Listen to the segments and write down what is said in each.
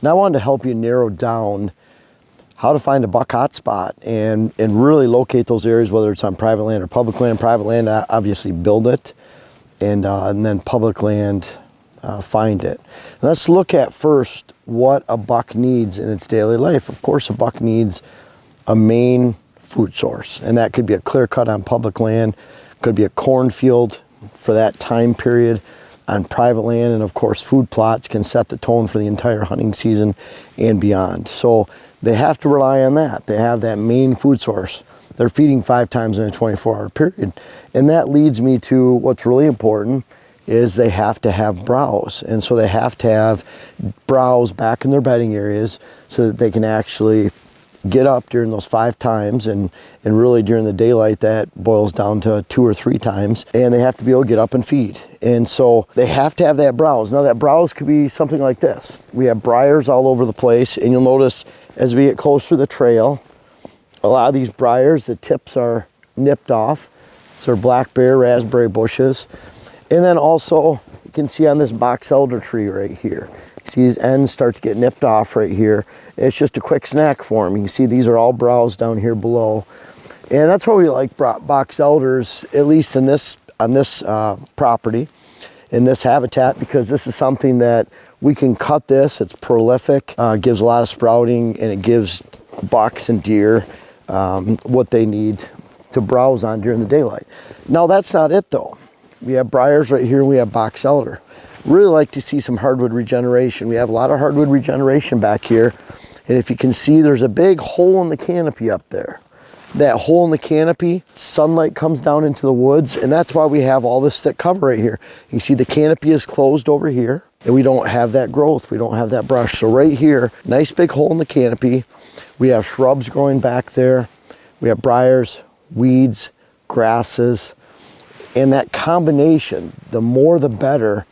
And I wanted to help you narrow down how to find a buck hotspot and really locate those areas, whether it's on private land or public land. Private land, obviously build it, and then public land, find it. Let's look at first what a buck needs in its daily life. Of course, a buck needs a main food source, and that could be a clear cut on public land, could be a cornfield for that time period on private land, and of course food plots can set the tone for the entire hunting season and beyond. So they have to rely on that. They have that main food source. They're feeding 5 times in a 24-hour period. And that leads me to what's really important is they have to have browse. And so they have to have browse back in their bedding areas so that they can actually get up during those 5 times, and really during the daylight that boils down to 2 or 3 times, and they have to be able to get up and feed. And so they have to have that browse. Now that browse could be something like this. We have briars all over the place, and you'll notice as we get closer to the trail, a lot of these briars, the tips are nipped off. So they're blackberry, raspberry bushes. And then also you can see on this box elder tree right here, see these ends start to get nipped off right here. It's just a quick snack for them. You can see these are all browse down here below. And that's why we like box elders, at least in this on this property, in this habitat, because this is something that we can cut this. It's prolific, gives a lot of sprouting, and it gives bucks and deer what they need to browse on during the daylight. Now that's not it though. We have briars right here, and we have box elder. Really like to see some hardwood regeneration. We have a lot of hardwood regeneration back here. And if you can see, there's a big hole in the canopy up there. That hole in the canopy, sunlight comes down into the woods, and that's why we have all this thick cover right here. You see the canopy is closed over here, and we don't have that growth. We don't have that brush. So right here, nice big hole in the canopy. We have shrubs growing back there. We have briars, weeds, grasses, and that combination, the more the better,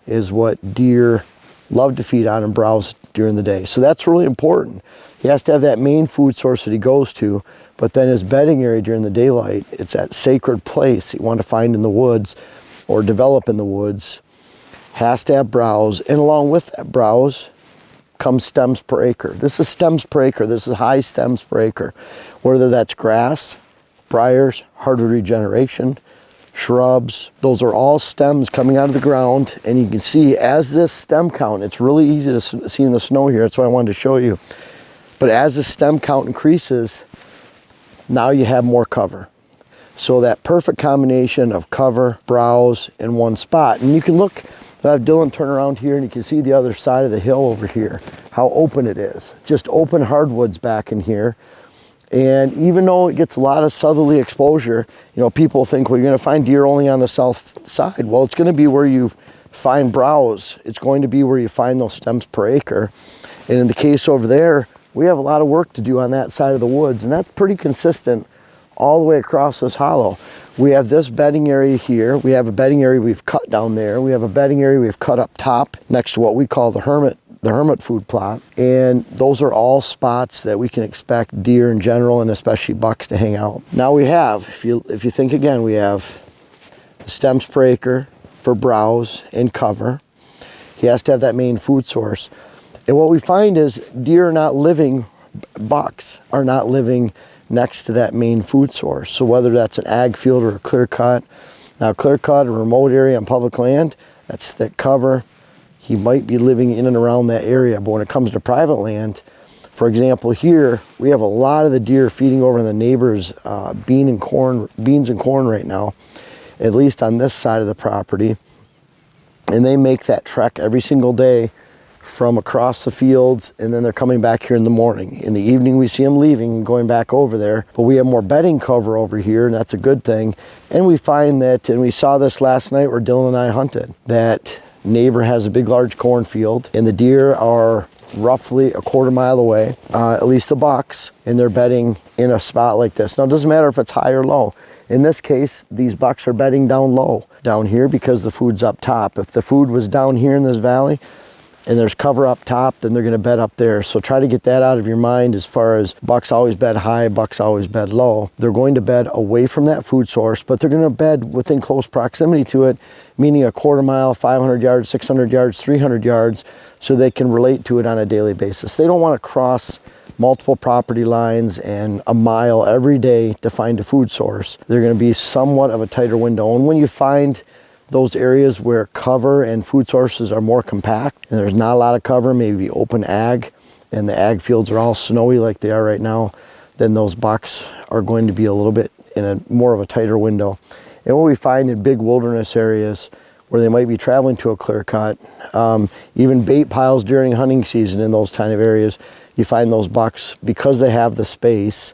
is what deer love to feed on and browse during the day. So that's really important. He has to have that main food source that he goes to, but then his bedding area during the daylight, it's that sacred place you want to find in the woods or develop in the woods, has to have browse, and along with that browse comes stems per acre. This is stems per acre. This is high stems per acre. Whether that's grass, briars, hardwood regeneration, shrubs, those are all stems coming out of the ground. And you can see as this stem count, it's really easy to see in the snow here, that's why I wanted to show you. But as the stem count increases, now you have more cover. So that perfect combination of cover, browse, in one spot. And you can look, I have Dylan turn around here, and you can see the other side of the hill over here, how open it is. Just open hardwoods back in here. And even though it gets a lot of southerly exposure, you know, people think, well, you're going to find deer only on the south side. Well, it's going to be where you find browse. It's going to be where you find those stems per acre. And in the case over there, we have a lot of work to do on that side of the woods, and that's pretty consistent all the way across this hollow. We have this bedding area here. We have a bedding area we've cut down there. We have a bedding area we've cut up top next to what we call the hermit food plot. And those are all spots that we can expect deer in general, and especially bucks, to hang out. Now we have, if you think again, we have the stems per acre for browse and cover. He has to have that main food source. And what we find is deer are not living, bucks are not living next to that main food source. So whether that's an ag field or a clear cut, now clear cut, a remote area on public land, that's thick cover. He might be living in and around that area. But when it comes to private land, for example, here we have a lot of the deer feeding over in the neighbor's beans and corn right now, at least on this side of the property. And they make that trek every single day from across the fields, and then they're coming back here in the morning. In the evening we see them leaving and going back over there, but we have more bedding cover over here, and that's a good thing. And we find that, and we saw this last night where Dylan and I hunted, that neighbor has a big large cornfield, and the deer are roughly a quarter mile away, at least the bucks, and they're bedding in a spot like this. Now it doesn't matter if it's high or low. In this case, these bucks are bedding down low down here because the food's up top. If the food was down here in this valley, and there's cover up top, then they're going to bed up there. So try to get that out of your mind as far as bucks always bed high, bucks always bed low. They're going to bed away from that food source, but they're going to bed within close proximity to it, meaning a quarter mile, 500 yards, 600 yards, 300 yards, so they can relate to it on a daily basis. They don't want to cross multiple property lines and a mile every day to find a food source. They're going to be somewhat of a tighter window. And when you find those areas where cover and food sources are more compact and there's not a lot of cover, maybe open ag, and the ag fields are all snowy like they are right now, then those bucks are going to be a little bit in a more of a tighter window. And what we find in big wilderness areas where they might be traveling to a clear cut, even bait piles during hunting season in those kind of areas, you find those bucks, because they have the space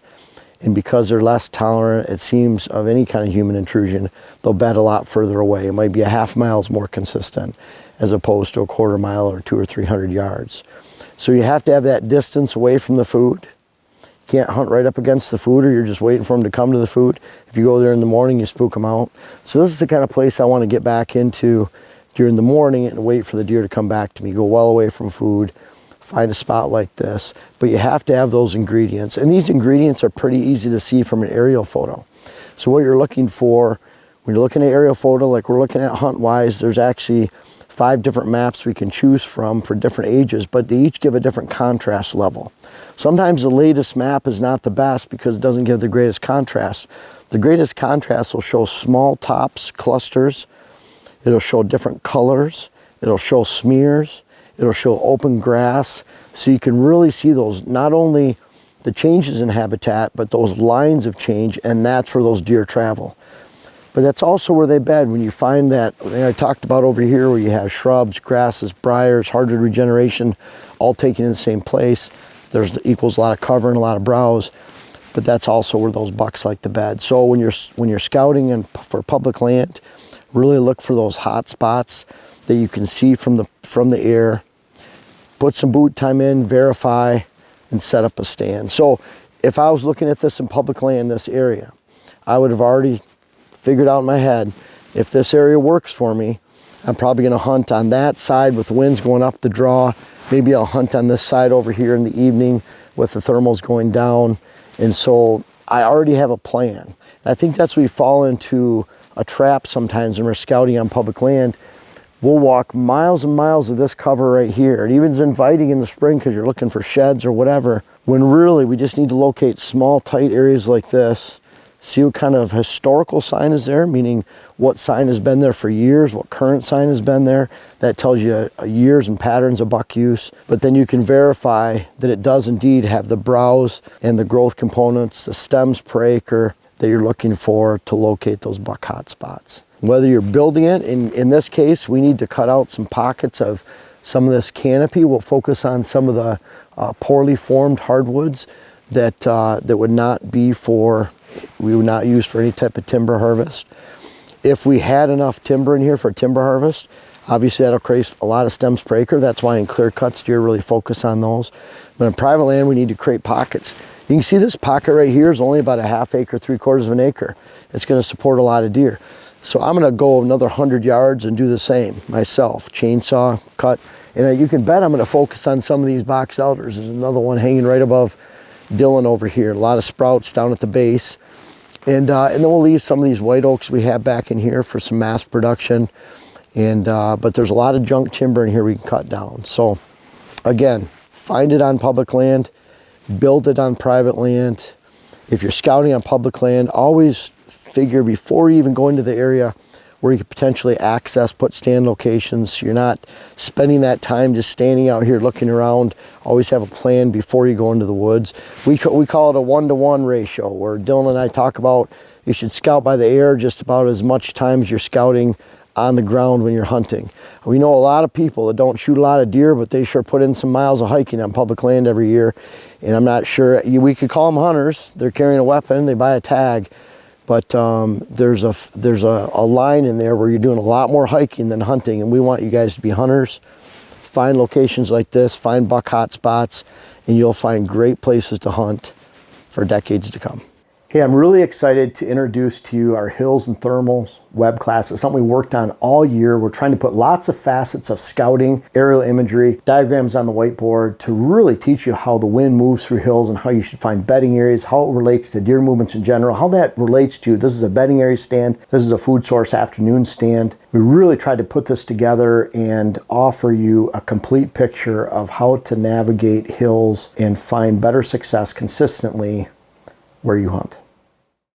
and because they're less tolerant, it seems, of any kind of human intrusion, they'll bed a lot further away. It might be a half mile is more consistent as opposed to a quarter mile or 200 or 300 yards. So you have to have that distance away from the food. You can't hunt right up against the food, or you're just waiting for them to come to the food. If you go there in the morning, you spook them out. So this is the kind of place I want to get back into during the morning and wait for the deer to come back to me. Go well away from food. Find a spot like this, but you have to have those ingredients, and these ingredients are pretty easy to see from an aerial photo. So what you're looking for when you're looking at aerial photo, like we're looking at HuntWise, there's actually 5 different maps we can choose from for different ages, but they each give a different contrast level. Sometimes the latest map is not the best because it doesn't give the greatest contrast. The greatest contrast will show small tops, clusters. It'll show different colors. It'll show smears. It'll show open grass, so you can really see those, not only the changes in habitat, but those lines of change, and that's where those deer travel. But that's also where they bed. When you find that, I talked about over here where you have shrubs, grasses, briars, hardwood regeneration, all taken in the same place, there's equals a lot of cover and a lot of browse, but that's also where those bucks like to bed. So when you're scouting and for public land, really look for those hot spots that you can see from the air. Put some boot time in, verify, and set up a stand. So if I was looking at this in public land in this area, I would have already figured out in my head, if this area works for me, I'm probably going to hunt on that side with the winds going up the draw. Maybe I'll hunt on this side over here in the evening with the thermals going down. And so I already have a plan. And I think that's where we fall into a trap sometimes when we're scouting on public land. We'll walk miles and miles of this cover right here. It even is inviting in the spring because you're looking for sheds or whatever, when really we just need to locate small, tight areas like this, see what kind of historical sign is there, meaning what sign has been there for years, what current sign has been there. That tells you years and patterns of buck use. But then you can verify that it does indeed have the browse and the growth components, the stems per acre that you're looking for to locate those buck hot spots. Whether you're building it, in this case, we need to cut out some pockets of some of this canopy. We'll focus on some of the poorly formed hardwoods that would not be we would not use for any type of timber harvest. If we had enough timber in here for timber harvest, obviously that'll create a lot of stems per acre. That's why in clear cuts, deer really focus on those. But in private land, we need to create pockets. You can see this pocket right here is only about a half acre, 3/4 of an acre. It's going to support a lot of deer. So I'm going to go another 100 yards and do the same myself. Chainsaw, cut. And you can bet I'm going to focus on some of these box elders. There's another one hanging right above Dillon over here. A lot of sprouts down at the base. And then we'll leave some of these white oaks we have back in here for some mass production. And but there's a lot of junk timber in here we can cut down. So again, find it on public land, build it on private land. If you're scouting on public land, always figure before you even go into the area where you could potentially access, put stand locations. You're not spending that time just standing out here looking around. Always have a plan before you go into the woods. We call it a 1-to-1 ratio, where Dylan and I talk about you should scout by the air just about as much time as you're scouting on the ground when you're hunting. We know a lot of people that don't shoot a lot of deer, but they sure put in some miles of hiking on public land every year. And I'm not sure, we could call them hunters. They're carrying a weapon, they buy a tag. But there's a line in there where you're doing a lot more hiking than hunting, and we want you guys to be hunters. Find locations like this, find buck hot spots, and you'll find great places to hunt for decades to come. Hey, I'm really excited to introduce to you our Hills and Thermals web class. It's something we worked on all year. We're trying to put lots of facets of scouting, aerial imagery, diagrams on the whiteboard to really teach you how the wind moves through hills and how you should find bedding areas, how it relates to deer movements in general, how that relates to this is a bedding area stand, this is a food source afternoon stand. We really tried to put this together and offer you a complete picture of how to navigate hills and find better success consistently where you hunt.